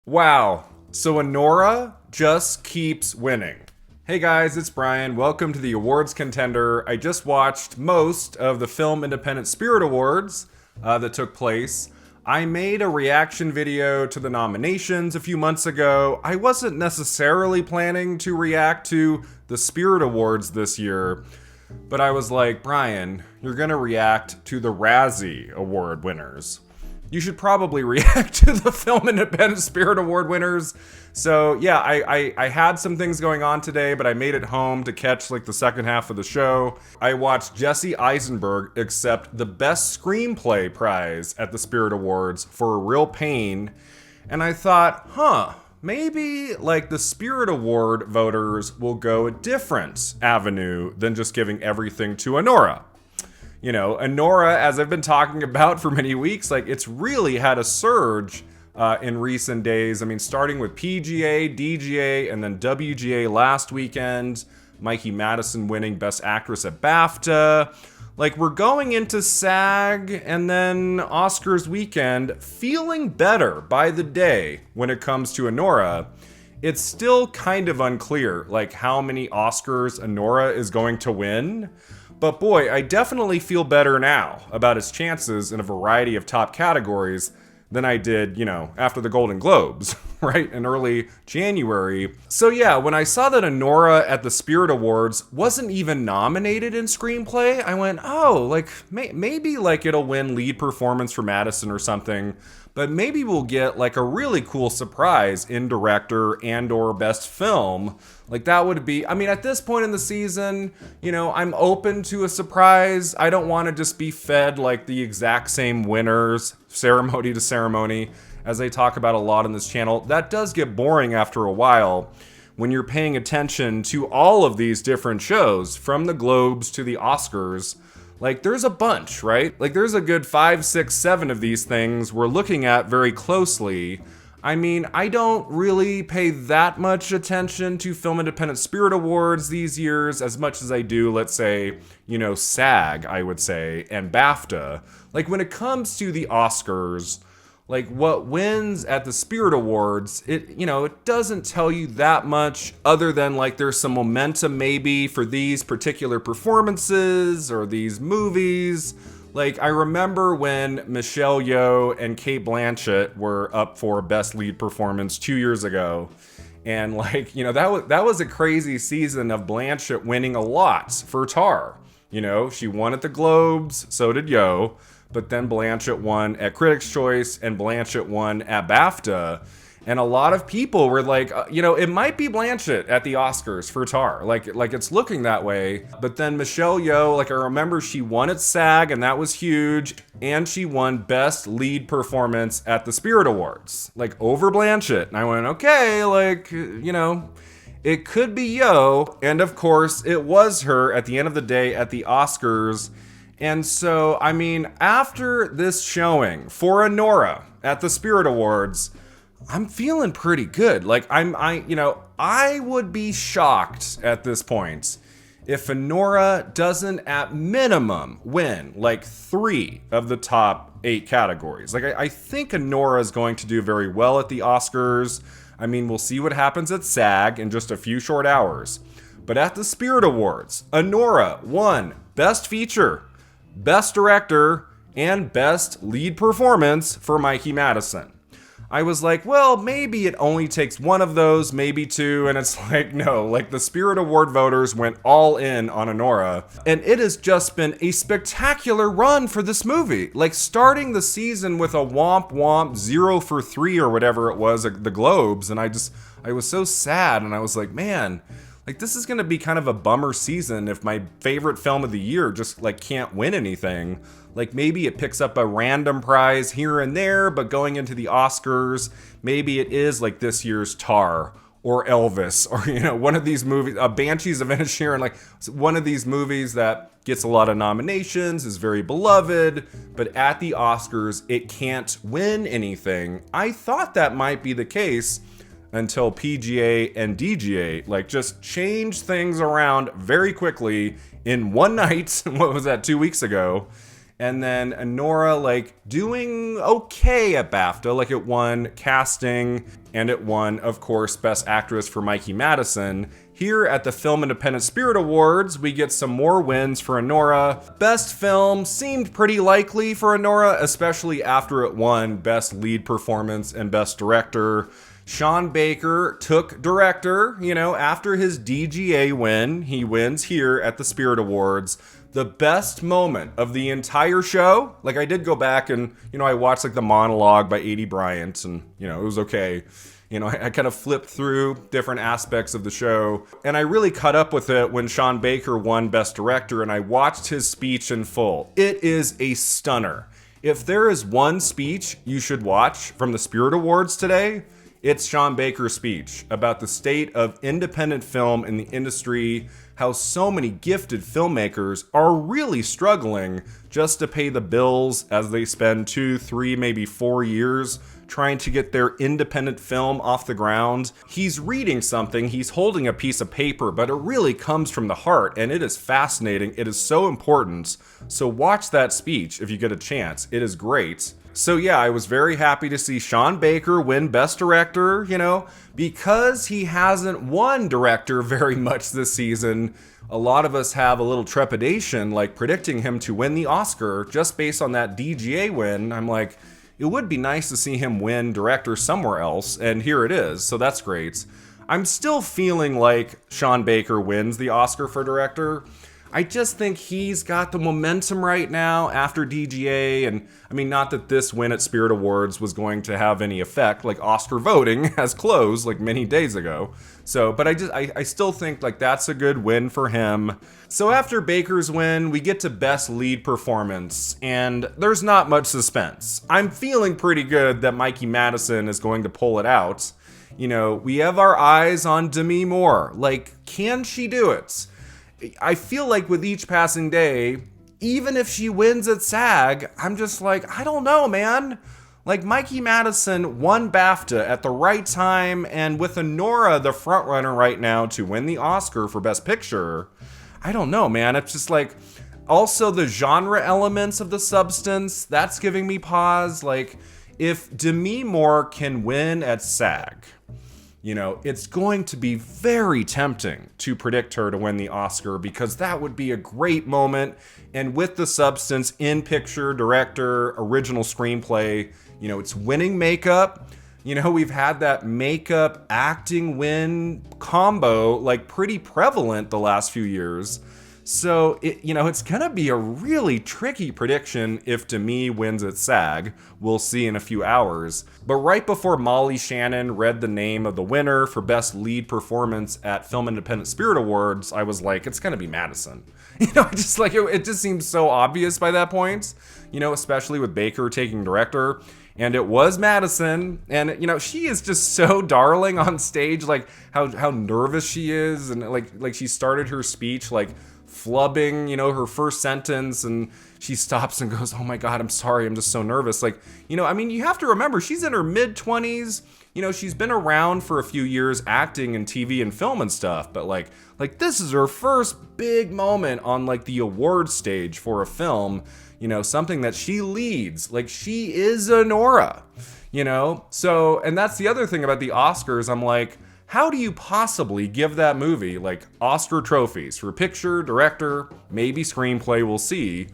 Wow. So Anora just keeps winning. Hey guys, it's Brian. Welcome to the awards contender. I just watched most of the Film Independent Spirit Awards that took place. I made a reaction video to the nominations a few months ago. I wasn't necessarily planning to react to the Spirit Awards this year, but I was like, Brian, you're gonna react to the Razzie Award winners. You should probably react to the Film Independent Spirit Award winners. So yeah, I had some things going on today, but I made it home to catch like the second half of the show. I watched Jesse Eisenberg accept the Best Screenplay prize at the Spirit Awards for A Real Pain. And I thought, maybe like the Spirit Award voters will go a different avenue than just giving everything to Anora. You know, Anora, as I've been talking about for many weeks, like it's really had a surge in recent days. I mean, starting with PGA, DGA, and then WGA last weekend. Mikey Madison winning Best Actress at BAFTA. Like, we're going into SAG and then Oscars weekend feeling better by the day when it comes to Anora. It's still kind of unclear, like, how many Oscars Anora is going to win. But boy, I definitely feel better now about his chances in a variety of top categories than I did, after the Golden Globes, right, in early January. So yeah, when I saw that Anora at the Spirit Awards wasn't even nominated in screenplay, I went, like, maybe like it'll win lead performance for Madison or something, but maybe we'll get like a really cool surprise in director and or best film. Like that would be, I mean, at this point in the season, I'm open to a surprise. I don't want to just be fed like the exact same winners, ceremony to ceremony, as they talk about a lot on this channel. That does get boring after a while when you're paying attention to all of these different shows, from the Globes to the Oscars. Like, there's a bunch, right? Like, there's a good 5, 6, 7 of these things we're looking at very closely. I mean, I don't really pay that much attention to Film Independent Spirit Awards these years as much as I do, let's say, SAG, I would say, and BAFTA. Like, when it comes to the Oscars, like, what wins at the Spirit Awards, it doesn't tell you that much other than, like, there's some momentum maybe for these particular performances or these movies. Like, I remember when Michelle Yeoh and Cate Blanchett were up for Best Lead Performance 2 years ago. And, like, that was a crazy season of Blanchett winning a lot for Tar. She won at the Globes, so did Yeoh. But then Blanchett won at Critics' Choice and Blanchett won at BAFTA. And a lot of people were like, it might be Blanchett at the Oscars for Tar. Like it's looking that way. But then Michelle Yeoh, like I remember she won at SAG and that was huge. And she won Best Lead Performance at the Spirit Awards, like over Blanchett. And I went, okay, like, it could be Yeoh. And of course, it was her at the end of the day at the Oscars. And so, I mean, after this showing for Anora at the Spirit Awards, I'm feeling pretty good. Like, I would be shocked at this point if Anora doesn't at minimum win like 3 of the top 8 categories. Like, I think Anora is going to do very well at the Oscars. I mean, we'll see what happens at SAG in just a few short hours. But at the Spirit Awards, Anora won Best Feature, Best Director, and Best Lead Performance for Mikey Madison. I was like, well, maybe it only takes one of those, maybe 2, and it's like, no, like the Spirit Award voters went all in on Anora, and it has just been a spectacular run for this movie. Like, starting the season with a womp womp 0 for 3 or whatever it was at the Globes, and I was so sad, and I was like, man, like, this is gonna be kind of a bummer season if my favorite film of the year just, like, can't win anything. Like, maybe it picks up a random prize here and there, but going into the Oscars, maybe it is like this year's Tar or Elvis or, one of these movies, Banshees of Inisherin, like one of these movies that gets a lot of nominations, is very beloved, but at the Oscars, it can't win anything. I thought that might be the case until PGA and DGA like just changed things around very quickly in one night. What was that, 2 weeks ago? And then Anora, like, doing okay at BAFTA. Like, it won casting, and it won, of course, Best Actress for Mikey Madison. Here at the Film Independent Spirit Awards, we get some more wins for Anora. Best Film seemed pretty likely for Anora, especially after it won Best Lead Performance and Best Director. Sean Baker took Director, after his DGA win. He wins here at the Spirit Awards. The best moment of the entire show, like, I did go back and, I watched like the monologue by Aidy Bryant, and, it was okay. I kind of flipped through different aspects of the show, and I really caught up with it when Sean Baker won Best Director, and I watched his speech in full. It is a stunner. If there is one speech you should watch from the Spirit Awards today, it's Sean Baker's speech about the state of independent film in the industry, how so many gifted filmmakers are really struggling just to pay the bills as they spend 2, 3, maybe 4 years trying to get their independent film off the ground. He's reading something, he's holding a piece of paper, but it really comes from the heart, and it is fascinating. It is so important. So watch that speech if you get a chance. It is great. So yeah, I was very happy to see Sean Baker win Best Director, because he hasn't won Director very much this season. A lot of us have a little trepidation, like predicting him to win the Oscar just based on that DGA win. I'm like, it would be nice to see him win Director somewhere else, and here it is, so that's great. I'm still feeling like Sean Baker wins the Oscar for Director. I just think he's got the momentum right now after DGA, and I mean, not that this win at Spirit Awards was going to have any effect, like Oscar voting has closed like many days ago. So, but I still think like that's a good win for him. So after Baker's win, we get to Best Lead Performance, and there's not much suspense. I'm feeling pretty good that Mikey Madison is going to pull it out. We have our eyes on Demi Moore. Like, can she do it? I feel like with each passing day, even if she wins at SAG, I'm just like, I don't know, man. Like, Mikey Madison won BAFTA at the right time, and with Anora the frontrunner right now to win the Oscar for Best Picture, I don't know, man. It's just like, also the genre elements of the substance, that's giving me pause. Like, if Demi Moore can win at SAG, it's going to be very tempting to predict her to win the Oscar, because that would be a great moment. And with the substance in picture, director, original screenplay, it's winning makeup. We've had that makeup acting win combo like pretty prevalent the last few years. So, it's going to be a really tricky prediction if Demi wins at SAG. We'll see in a few hours. But right before Molly Shannon read the name of the winner for Best Lead Performance at Film Independent Spirit Awards, I was like, it's going to be Madison. Just like, it just seems so obvious by that point, especially with Baker taking Director. And it was Madison, and she is just so darling on stage, like how nervous she is, and like she started her speech like flubbing, her first sentence, and she stops and goes, "Oh my God, I'm sorry, I'm just so nervous." Like, I mean, you have to remember, she's in her mid-20s, she's been around for a few years acting in TV and film and stuff, but like this is her first big moment on like the award stage for a film, something that she leads. Like, she is Anora, So, and that's the other thing about the Oscars. I'm like, how do you possibly give that movie like Oscar trophies for picture, director, maybe screenplay, we'll see,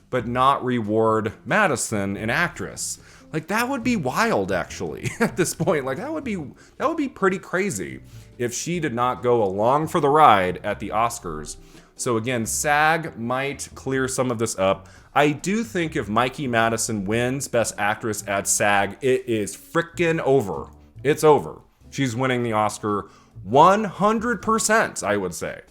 but not reward Madison, an actress? Like, that would be wild, actually, at this point. Like, that would be pretty crazy if she did not go along for the ride at the Oscars. So again, SAG might clear some of this up. I do think if Mikey Madison wins Best Actress at SAG, it is frickin' over. It's over. She's winning the Oscar 100%, I would say.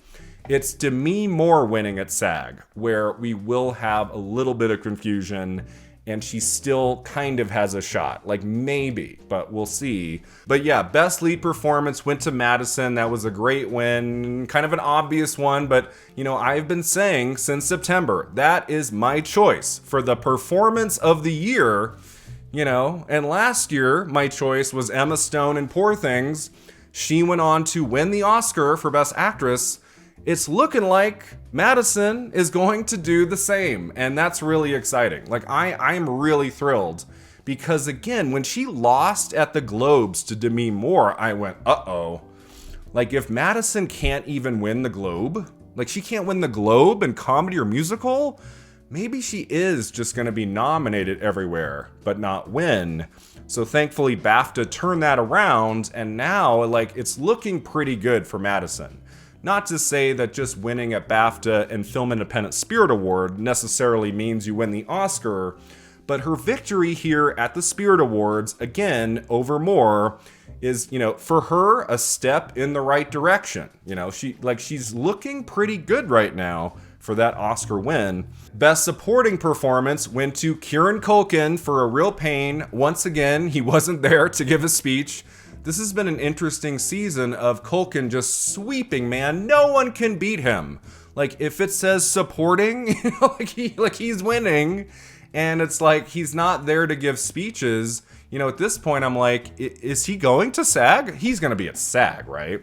It's Demi Moore winning at SAG, where we will have a little bit of confusion, and she still kind of has a shot. Like, maybe, but we'll see. But yeah, Best Lead Performance went to Madison. That was a great win. Kind of an obvious one, but, I've been saying since September, that is my choice for the performance of the year. And last year, my choice was Emma Stone in Poor Things. She went on to win the Oscar for Best Actress, it's looking like Madison is going to do the same, and that's really exciting. Like, I'm really thrilled, because again, when she lost at the Globes to Demi Moore, I went, uh-oh. Like, if Madison can't even win the Globe, like she can't win the Globe in comedy or musical, maybe she is just gonna be nominated everywhere, but not win. So thankfully BAFTA turned that around, and now like it's looking pretty good for Madison. Not to say that just winning at BAFTA and Film Independent Spirit Award necessarily means you win the Oscar, but her victory here at the Spirit Awards, again, over Moore, is, you know, for her, a step in the right direction. You know, she's looking pretty good right now for that Oscar win. Best Supporting Performance went to Kieran Culkin for A Real Pain. Once again, he wasn't there to give a speech. This has been an interesting season of Culkin just sweeping, man. No one can beat him. Like, if it says supporting, you know, like he's winning, and it's like he's not there to give speeches. You know, at this point, I'm like, is he going to SAG? He's going to be at SAG, right?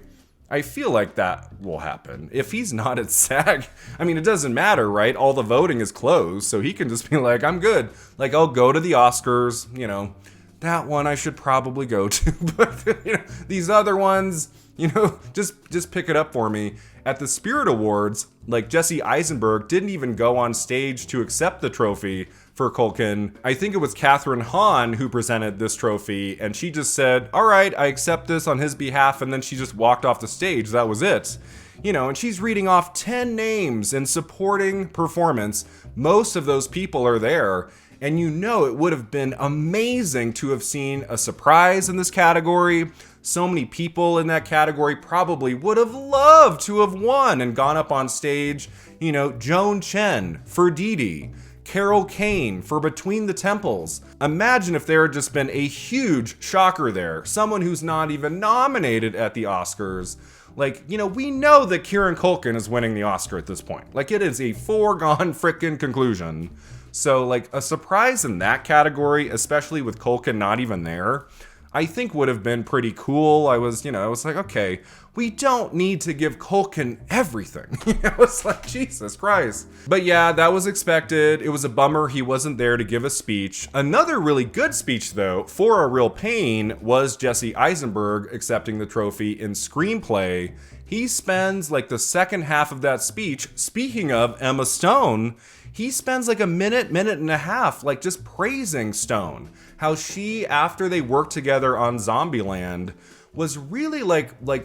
I feel like that will happen. If he's not at SAG, I mean, it doesn't matter, right? All the voting is closed, so he can just be like, I'm good. Like, I'll go to the Oscars, you know. That one I should probably go to, but you know, these other ones, you know, just pick it up for me. At the Spirit Awards, like Jesse Eisenberg didn't even go on stage to accept the trophy for Culkin. I think it was Catherine Hahn who presented this trophy, and she just said, all right, I accept this on his behalf, and then she just walked off the stage. That was it. You know, and she's reading off 10 names in supporting performance. Most of those people are there. And you know it would have been amazing to have seen a surprise in this category. So many people in that category probably would have loved to have won and gone up on stage. You know, Joan Chen for Dee Dee, Carol Kane for Between the Temples. Imagine if there had just been a huge shocker there. Someone who's not even nominated at the Oscars. Like, you know, we know that Kieran Culkin is winning the Oscar at this point. Like, it is a foregone frickin' conclusion. So, like, a surprise in that category, especially with Culkin not even there, I think would have been pretty cool. I was like, okay, we don't need to give Culkin everything. You know, it's like, Jesus Christ. But yeah, that was expected. It was a bummer he wasn't there to give a speech. Another really good speech, though, for A Real Pain was Jesse Eisenberg accepting the trophy in screenplay. He spends, like, the second half of that speech, speaking of Emma Stone, he spends like a minute and a half, like just praising Stone. How she, after they worked together on Zombieland, was really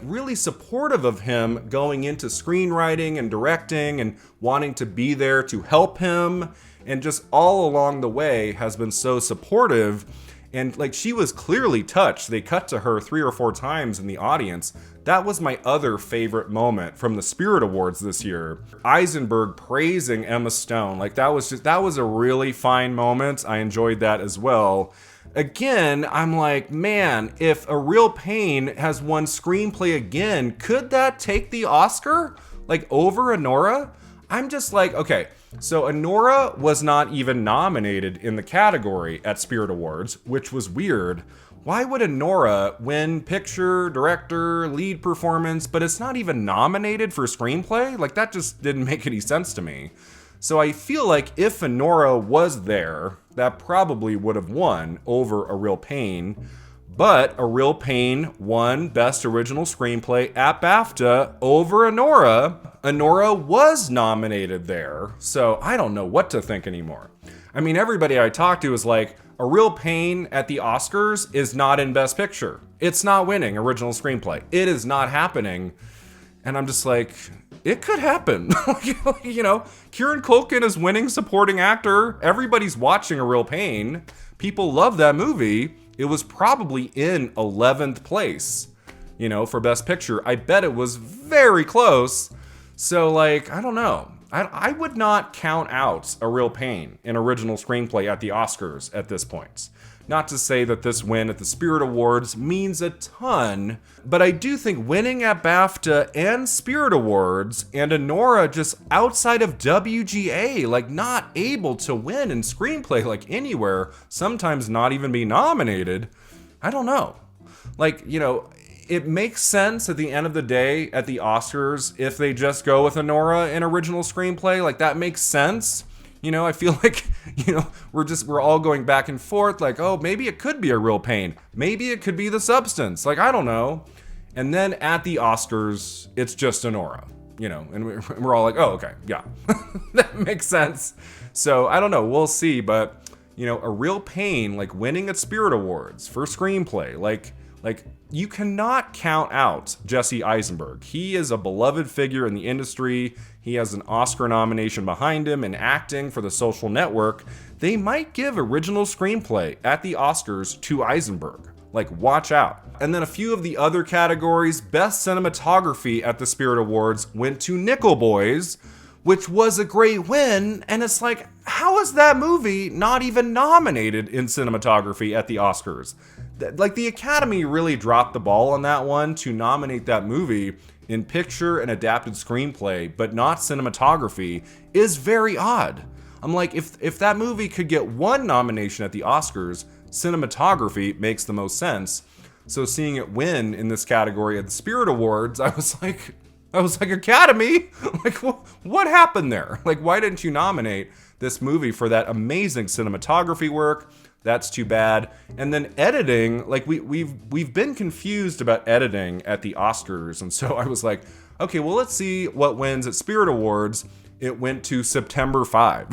really supportive of him going into screenwriting and directing and wanting to be there to help him. And just all along the way has been so supportive. And like, she was clearly touched. They cut to her 3 or 4 times in the audience. That was my other favorite moment from the Spirit Awards this year. Eisenberg praising Emma Stone. Like, that was a really fine moment. I enjoyed that as well. Again, I'm like, man, if A Real Pain has won screenplay again, could that take the Oscar? Like, over Anora? I'm just like, okay, so Anora was not even nominated in the category at Spirit Awards, which was weird. Why would Anora win picture, director, lead performance, but it's not even nominated for screenplay? Like, that just didn't make any sense to me. So I feel like if Anora was there, that probably would have won over A Real Pain. But A Real Pain won Best Original Screenplay at BAFTA over Anora. Anora was nominated there, so I don't know what to think anymore. I mean, everybody I talked to is like, A Real Pain at the Oscars is not in Best Picture. It's not winning Original Screenplay. It is not happening. And I'm just like, it could happen. You know, Kieran Culkin is winning supporting actor. Everybody's watching A Real Pain. People love that movie. It was probably in 11th place, you know, for Best Picture. I bet it was very close. So, like, I don't know. I would not count out A Real Pain in original screenplay at the Oscars at this point. Not to say that this win at the Spirit Awards means a ton, but I do think winning at BAFTA and Spirit Awards and Anora just outside of WGA, like not able to win in screenplay like anywhere, sometimes not even be nominated, I don't know. Like, you know, it makes sense at the end of the day at the Oscars if they just go with Anora in original screenplay. Like, that makes sense. You know, I feel like, you know, we're all going back and forth like, oh, maybe it could be A Real Pain. Maybe it could be The Substance. Like, I don't know. And then at the Oscars, it's just Anora, you know, and we're all like, oh, okay, yeah, that makes sense. So I don't know, we'll see. But, you know, A Real Pain, like winning at Spirit Awards for screenplay, like you cannot count out Jesse Eisenberg. He is a beloved figure in the industry. He has an Oscar nomination behind him in acting for The Social Network. They might give original screenplay at the Oscars to Eisenberg. Like, watch out. And then a few of the other categories, Best Cinematography at the Spirit Awards went to Nickel Boys, which was a great win. And it's like, how is that movie not even nominated in cinematography at the Oscars? Like, the Academy really dropped the ball on that one to nominate that movie in picture and adapted screenplay, but not cinematography, is very odd. I'm like, if that movie could get one nomination at the Oscars, cinematography makes the most sense. So seeing it win in this category at the Spirit Awards, I was like, Academy, like, what happened there? Like, why didn't you nominate this movie for that amazing cinematography work? That's too bad. And then editing, like, we've been confused about editing at the Oscars, and so I was like, okay, well, let's see what wins at Spirit Awards. It went to September 5.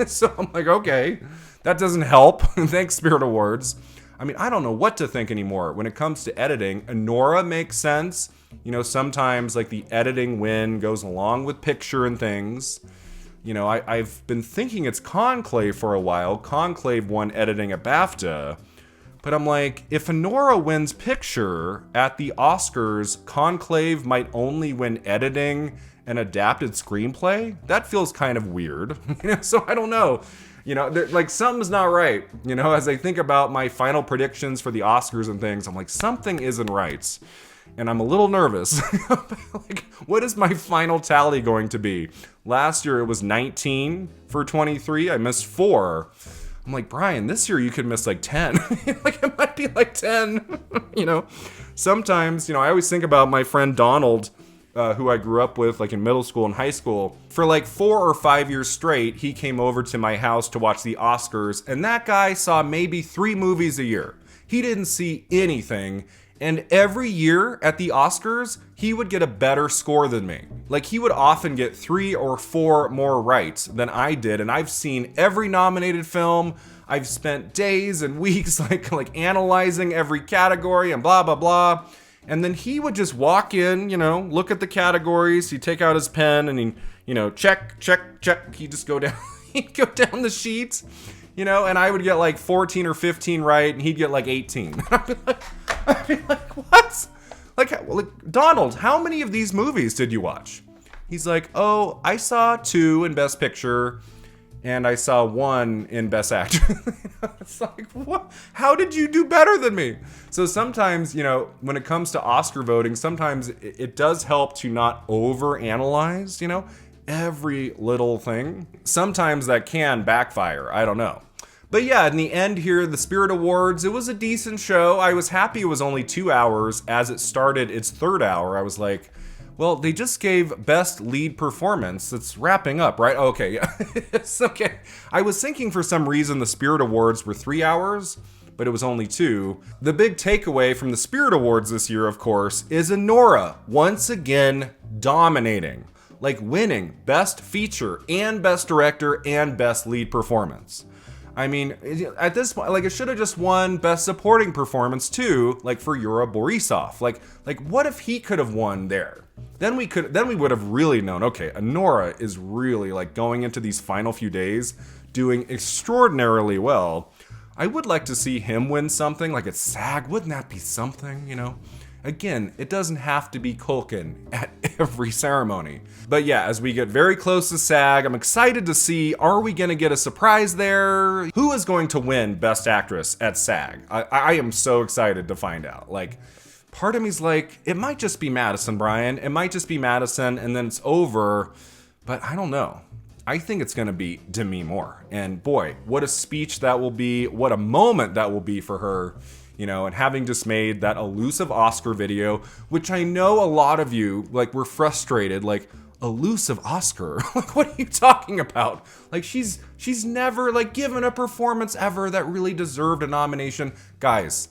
So I'm like, okay, that doesn't help. Thanks, Spirit Awards. I mean, I don't know what to think anymore when it comes to editing. Anora makes sense. You know, sometimes like the editing win goes along with picture and things. You know, I've been thinking it's Conclave for a while. Conclave won editing at BAFTA. But I'm like, if Anora wins picture at the Oscars, Conclave might only win editing and adapted screenplay? That feels kind of weird. You know, so I don't know. You know, like, something's not right. You know, as I think about my final predictions for the Oscars and things, I'm like, something isn't right. And I'm a little nervous. Like, what is my final tally going to be? Last year it was 19 for 23. I missed 4. I'm like, Brian, this year you could miss like 10. Like, it might be like 10. You know, sometimes, you know, I always think about my friend Donald, who I grew up with like in middle school and high school. For like 4 or 5 years straight, he came over to my house to watch the Oscars, and that guy saw maybe 3 movies a year. He didn't see anything. And every year at the Oscars, he would get a better score than me. Like, he would often get 3 or 4 more rights than I did. And I've seen every nominated film. I've spent days and weeks like analyzing every category and blah, blah, blah. And then he would just walk in, you know, look at the categories. He'd take out his pen and he'd, you know, check. He'd just go down, he'd go down the sheets, you know, and I would get like 14 or 15 right, and he'd get like 18. I'd be like, what? Like, Donald, how many of these movies did you watch? He's like, oh, I saw 2 in Best Picture, and I saw 1 in Best Actor. It's like, what? How did you do better than me? So sometimes, you know, when it comes to Oscar voting, sometimes it does help to not overanalyze, you know, every little thing. Sometimes that can backfire. I don't know. But yeah, in the end here, the Spirit Awards, it was a decent show. I was happy it was only 2 hours. As it started its 3rd hour, I was like, well, they just gave Best Lead Performance. It's wrapping up, right? Okay, yeah. It's okay. I was thinking for some reason the Spirit Awards were 3 hours, but it was only 2. The big takeaway from the Spirit Awards this year, of course, is Anora once again dominating. Like, winning Best Feature and Best Director and Best Lead Performance. I mean, at this point, like, it should have just won Best Supporting Performance too, like for Yura Borisov. Like what if he could have won there? Then we would have really known, okay, Anora is really like going into these final few days doing extraordinarily well. I would like to see him win something, like at SAG. Wouldn't that be something, you know? Again, it doesn't have to be Culkin at every ceremony. But yeah, as we get very close to SAG, I'm excited to see, are we gonna get a surprise there? Who is going to win Best Actress at SAG? I am so excited to find out. Like, part of me's like, it might just be Madison, Brian. It might just be Madison, and then it's over. But I don't know. I think it's gonna be Demi Moore. And boy, what a speech that will be. What a moment that will be for her. you know, and having just made that elusive Oscar video, which I know a lot of you, like, were frustrated, like, elusive Oscar? Like, what are you talking about? Like, she's never, like, given a performance ever that really deserved a nomination. Guys,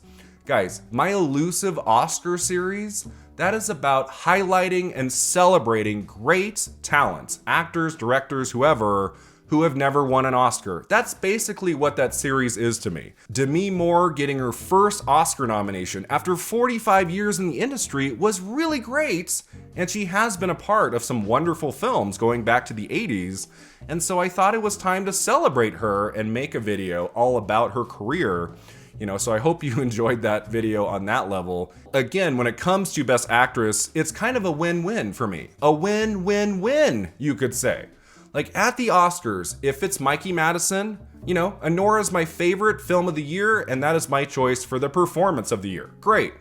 my elusive Oscar series, that is about highlighting and celebrating great talent, actors, directors, whoever, who have never won an Oscar. That's basically what that series is to me. Demi Moore getting her first Oscar nomination after 45 years in the industry was really great, and she has been a part of some wonderful films going back to the 80s, and so I thought it was time to celebrate her and make a video all about her career. You know, so I hope you enjoyed that video on that level. Again, when it comes to Best Actress, it's kind of a win-win for me. A win-win-win, you could say. Like, at the Oscars, if it's Mikey Madison, you know, Anora is my favorite film of the year, and that is my choice for the performance of the year. Great.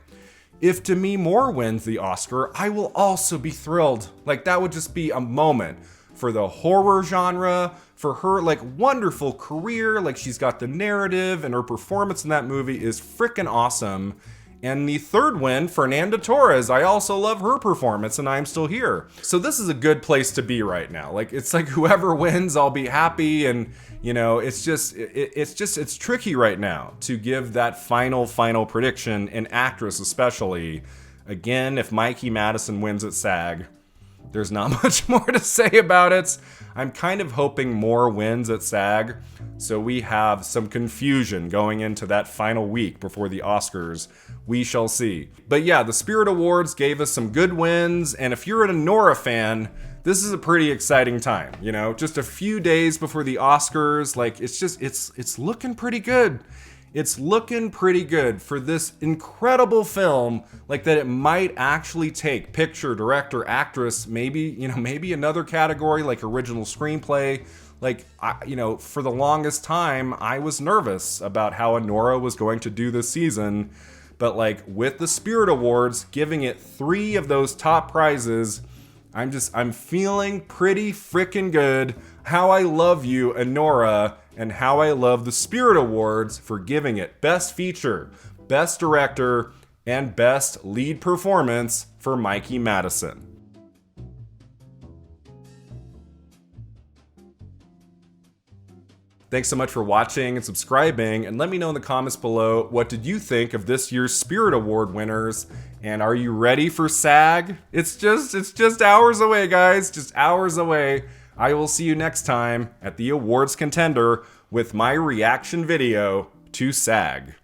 If Demi Moore wins the Oscar, I will also be thrilled. Like, that would just be a moment for the horror genre, for her, like, wonderful career. Like, she's got the narrative, and her performance in that movie is freaking awesome. And the third win, Fernanda Torres. I also love her performance, and I'm still here. So this is a good place to be right now. Like, it's like whoever wins, I'll be happy. And, you know, it's tricky right now to give that final prediction, an actress especially. Again, if Mikey Madison wins at SAG, there's not much more to say about it. I'm kind of hoping Moore wins at SAG, so we have some confusion going into that final week before the Oscars. We shall see. But yeah, the Spirit Awards gave us some good wins, and if you're an Anora fan, this is a pretty exciting time, you know? Just a few days before the Oscars, like, it's looking pretty good. It's looking pretty good for this incredible film, like, that it might actually take picture, director, actress, maybe another category like original screenplay. Like, you know, for the longest time, I was nervous about how Anora was going to do this season, but, like, with the Spirit Awards giving it 3 of those top prizes, I'm feeling pretty freaking good. How I love you, Anora, and how I love the Spirit Awards for giving it Best Feature, Best Director, and Best Lead Performance for Mikey Madison. Thanks so much for watching and subscribing, and let me know in the comments below, what did you think of this year's Spirit Award winners, and are you ready for SAG? It's just hours away, guys, just hours away. I will see you next time at the Awards Contender with my reaction video to SAG.